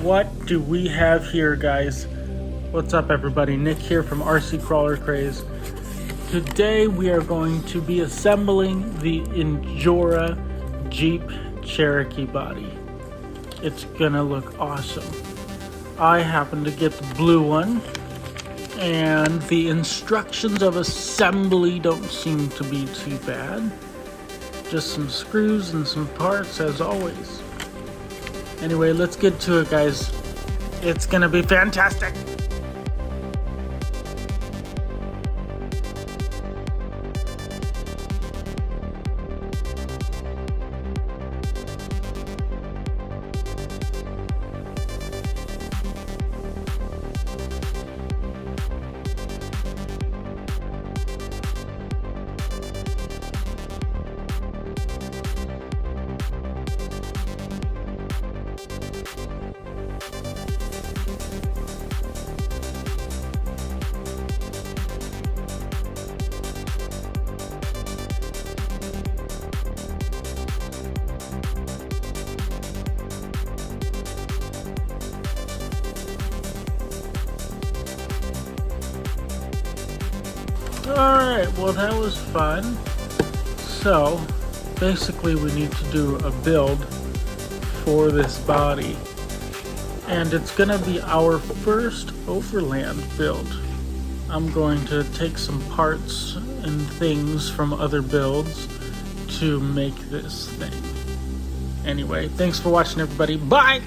What do we have here, guys? What's up, everybody? Nick here from RC Crawler Craze. Today we are going to be assembling the Injora Jeep Cherokee body. It's gonna look awesome. I happen to get the blue one, and the instructions of assembly don't seem to be too bad. Just some screws and some parts as always. Anyway, let's get to it, guys. It's gonna be fantastic. Alright, well that was fun. So, basically we need to do a build for this body. And it's gonna be our first overland build. I'm going to take some parts and things from other builds to make this thing. Anyway, thanks for watching, everybody. Bye!